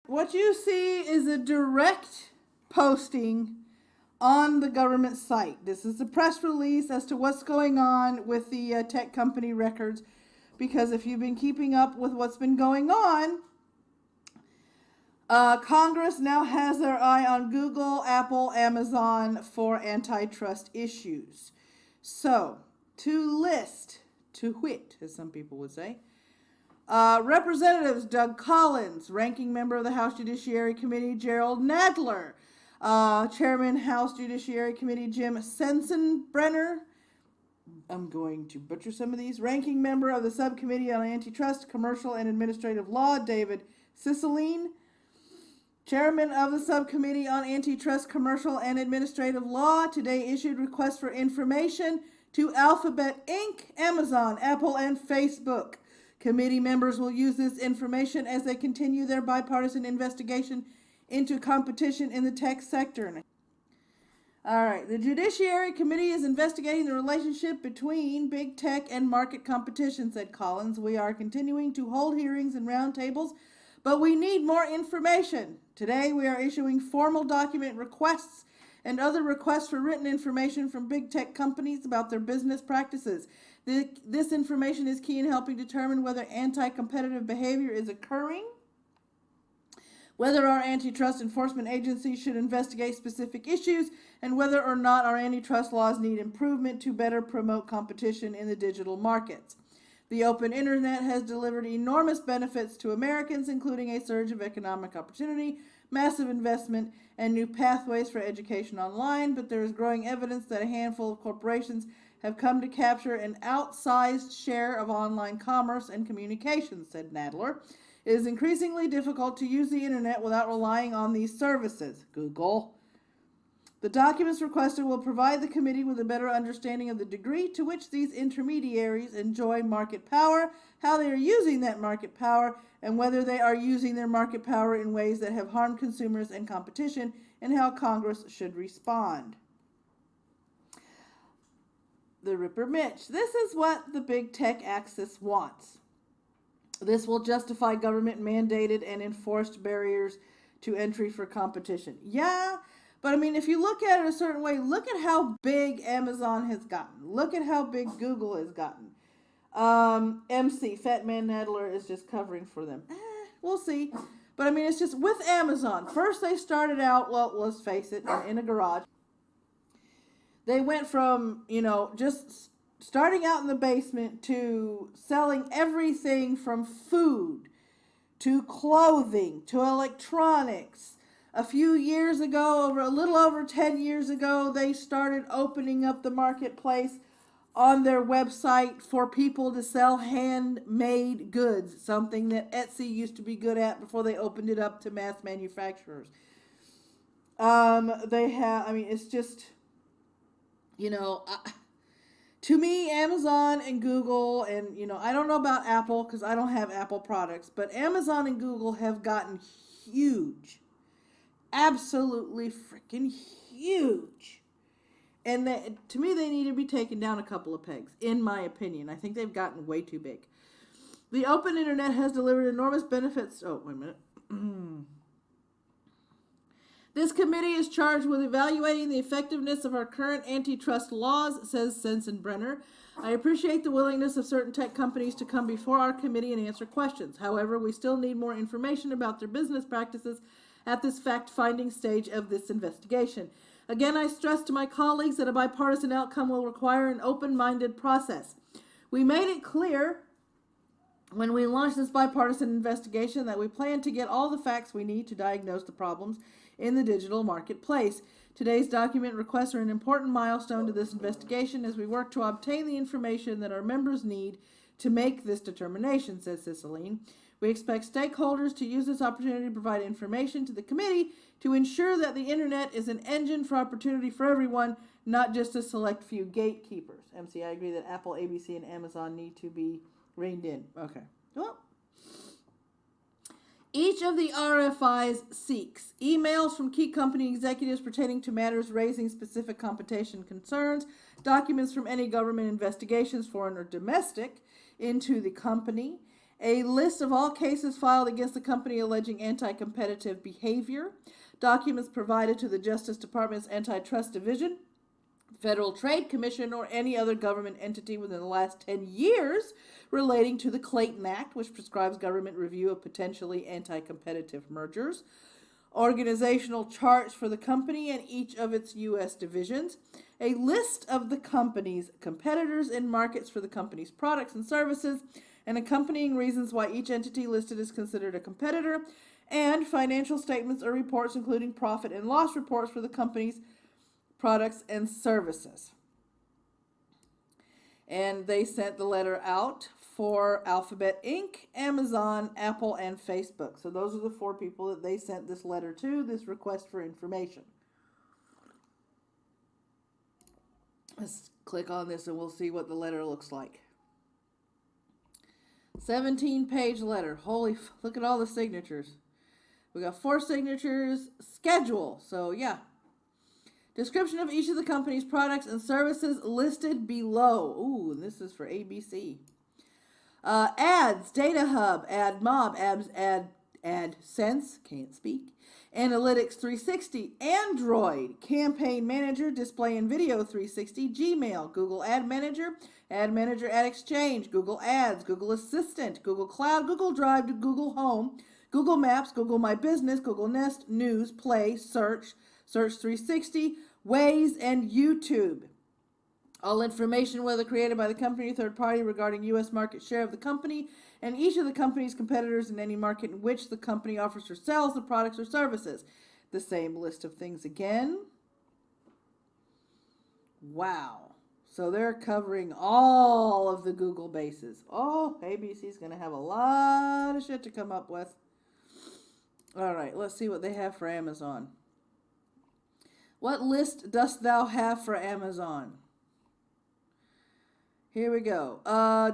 What you see is a direct posting on the government site. This is a press release as to what's going on with the tech company records. Because if you've been keeping up with what's been going on, Congress now has their eye on Google, Apple, Amazon for antitrust issues. So, to wit, as some people would say, Representatives Doug Collins, Ranking Member of the House Judiciary Committee Gerald Nadler, Chairman House Judiciary Committee Jim Sensenbrenner, I'm going to butcher some of these, Ranking Member of the Subcommittee on Antitrust, Commercial, and Administrative Law David Cicilline, Chairman of the Subcommittee on Antitrust, Commercial, and Administrative Law, today issued requests for information to Alphabet Inc., Amazon, Apple, and Facebook. Committee members will use this information as they continue their bipartisan investigation into competition in the tech sector. All right, the Judiciary Committee is investigating the relationship between big tech and market competition, said Collins. We are continuing to hold hearings and roundtables, but we need more information. Today, we are issuing formal document requests and other requests for written information from big tech companies about their business practices. This information is key in helping determine whether anti-competitive behavior is occurring, whether our antitrust enforcement agencies should investigate specific issues, and whether or not our antitrust laws need improvement to better promote competition in the digital markets. The open internet has delivered enormous benefits to Americans, including a surge of economic opportunity, massive investment, and new pathways for education online, but there is growing evidence that a handful of corporations have come to capture an outsized share of online commerce and communications, said Nadler. It is increasingly difficult to use the internet without relying on these services. Google. The documents requested will provide the committee with a better understanding of the degree to which these intermediaries enjoy market power, how they are using that market power, and whether they are using their market power in ways that have harmed consumers and competition, and how Congress should respond. The Ripper Mitch. This is what the big tech axis wants. This will justify government mandated and enforced barriers to entry for competition. Yeah, but I mean, if you look at it a certain way, look at how big Amazon has gotten. Look at how big Google has gotten. MC, Fat Man Nadler, is just covering for them. We'll see. But I mean, it's just with Amazon. First, they started out, well, let's face it, in a garage. They went from, just starting out in the basement to selling everything from food to clothing to electronics. A few years ago, a little over 10 years ago, they started opening up the marketplace on their website for people to sell handmade goods, something that Etsy used to be good at before they opened it up to mass manufacturers. It's just, to me, Amazon and Google, and, I don't know about Apple because I don't have Apple products, but Amazon and Google have gotten huge. Absolutely freaking huge. And to me, they need to be taken down a couple of pegs, in my opinion. I think they've gotten way too big. The open internet has delivered enormous benefits. Oh, wait a minute. This committee is charged with evaluating the effectiveness of our current antitrust laws, says Sensenbrenner. I appreciate the willingness of certain tech companies to come before our committee and answer questions. However, we still need more information about their business practices at this fact-finding stage of this investigation. Again, I stress to my colleagues that a bipartisan outcome will require an open-minded process. We made it clear when we launched this bipartisan investigation that we plan to get all the facts we need to diagnose the problems in the digital marketplace. Today's document requests are an important milestone to this investigation as we work to obtain the information that our members need to make this determination, says Cicilline. We expect stakeholders to use this opportunity to provide information to the committee to ensure that the internet is an engine for opportunity for everyone, not just a select few gatekeepers. MC, I agree that Apple, ABC, and Amazon need to be reined in. Okay. Well, each of the RFIs seeks emails from key company executives pertaining to matters raising specific competition concerns, documents from any government investigations, foreign or domestic, into the company, A list of all cases filed against the company alleging anti-competitive behavior, documents provided to the Justice Department's Antitrust Division, Federal Trade Commission, or any other government entity within the last 10 years relating to the Clayton Act, which prescribes government review of potentially anti-competitive mergers, organizational charts for the company and each of its U.S. divisions, a list of the company's competitors in markets for the company's products and services, and accompanying reasons why each entity listed is considered a competitor, and financial statements or reports including profit and loss reports for the company's products and services. And they sent the letter out for Alphabet Inc., Amazon, Apple, and Facebook. So those are the 4 people that they sent this letter to, this request for information. Let's click on this and we'll see what the letter looks like. 17-page letter. Look at all the signatures. We got 4 signatures. Schedule. So yeah. Description of each of the company's products and services listed below. Ooh, and this is for ABC. Ads, Data Hub, AdMob, AdSense, can't speak. Analytics 360, Android, Campaign Manager, Display and Video 360, Gmail, Google Ad Manager, Ad Exchange, Google Ads, Google Assistant, Google Cloud, Google Drive, Google Home, Google Maps, Google My Business, Google Nest, News, Play, Search 360, Waze, and YouTube. All information, whether created by the company or third party, regarding U.S. market share of the company and each of the company's competitors in any market in which the company offers or sells the products or services. The same list of things again. Wow. So they're covering all of the Google bases. Oh, ABC's going to have a lot of shit to come up with. All right, let's see what they have for Amazon. What list dost thou have for Amazon? Here we go.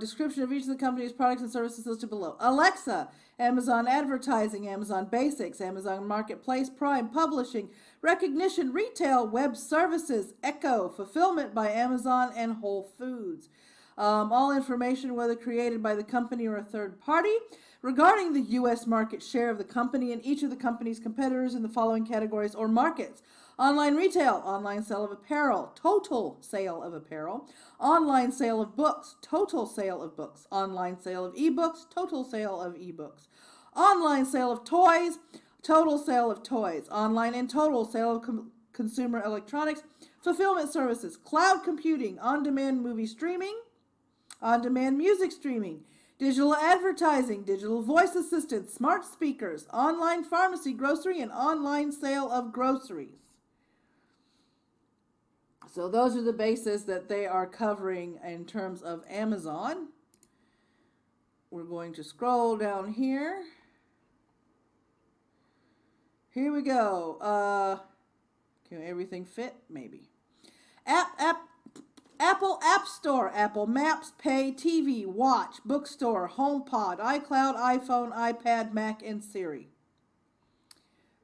Description of each of the company's products and services listed below. Alexa, Amazon Advertising, Amazon Basics, Amazon Marketplace, Prime Publishing, Recognition, Retail, Web Services, Echo, Fulfillment by Amazon, and Whole Foods. All information, whether created by the company or a third party, regarding the U.S. market share of the company and each of the company's competitors in the following categories or markets. Online retail, online sale of apparel, total sale of apparel, online sale of books, total sale of books, online sale of ebooks, total sale of ebooks, online sale of toys, total sale of toys, online and total sale of consumer electronics, fulfillment services, cloud computing, on-demand movie streaming, on-demand music streaming, digital advertising, digital voice assistants, smart speakers, online pharmacy, grocery, and online sale of groceries. So those are the bases that they are covering in terms of Amazon. We're going to scroll down here. Here we go. Can everything fit? Maybe. Apple App Store, Apple Maps, Pay, TV, Watch, Bookstore, HomePod, iCloud, iPhone, iPad, Mac, and Siri.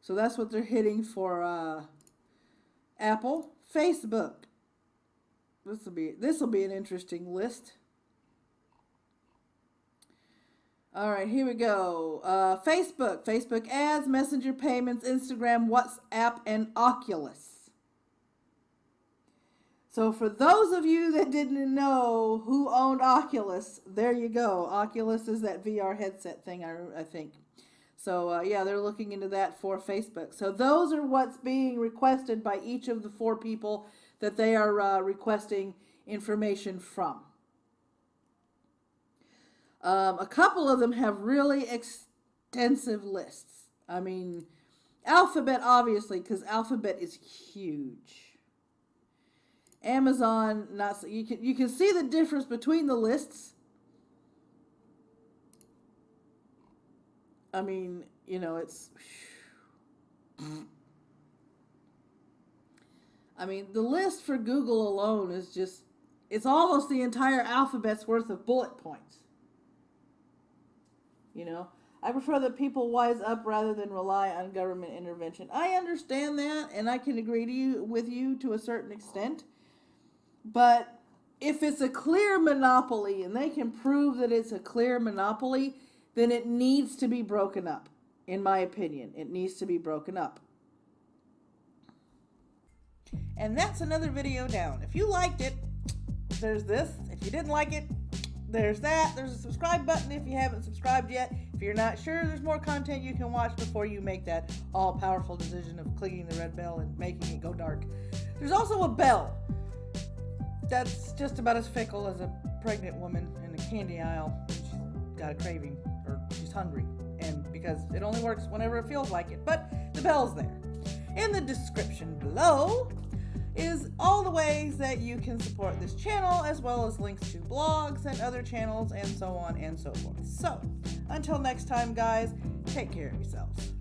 So that's what they're hitting for Apple. Facebook. This will be an interesting list. All right, here we go. Facebook ads, Messenger payments, Instagram, WhatsApp, and Oculus. So for those of you that didn't know who owned Oculus, there you go. Oculus is that VR headset thing, I think. So, yeah, they're looking into that for Facebook. So those are what's being requested by each of the 4 people that they are requesting information from. A couple of them have really extensive lists. I mean, Alphabet, obviously, because Alphabet is huge. Amazon, not so. You can see the difference between the lists. I mean, you know, it's... I mean, the list for Google alone is just... It's almost the entire alphabet's worth of bullet points. You know? I prefer that people wise up rather than rely on government intervention. I understand that, and I can agree with you to a certain extent. But if it's a clear monopoly, and they can prove that it's a clear monopoly, then it needs to be broken up. In my opinion, it needs to be broken up. And that's another video down. If you liked it, there's this. If you didn't like it, there's that. There's a subscribe button if you haven't subscribed yet. If you're not sure, there's more content you can watch before you make that all-powerful decision of clicking the red bell and making it go dark. There's also a bell that's just about as fickle as a pregnant woman in a candy aisle when she's got a craving or she's hungry, and because it only works whenever it feels like it. But the bell's there. In the description below is all the ways that you can support this channel, as well as links to blogs and other channels and so on and so forth. So, until next time, guys, take care of yourselves.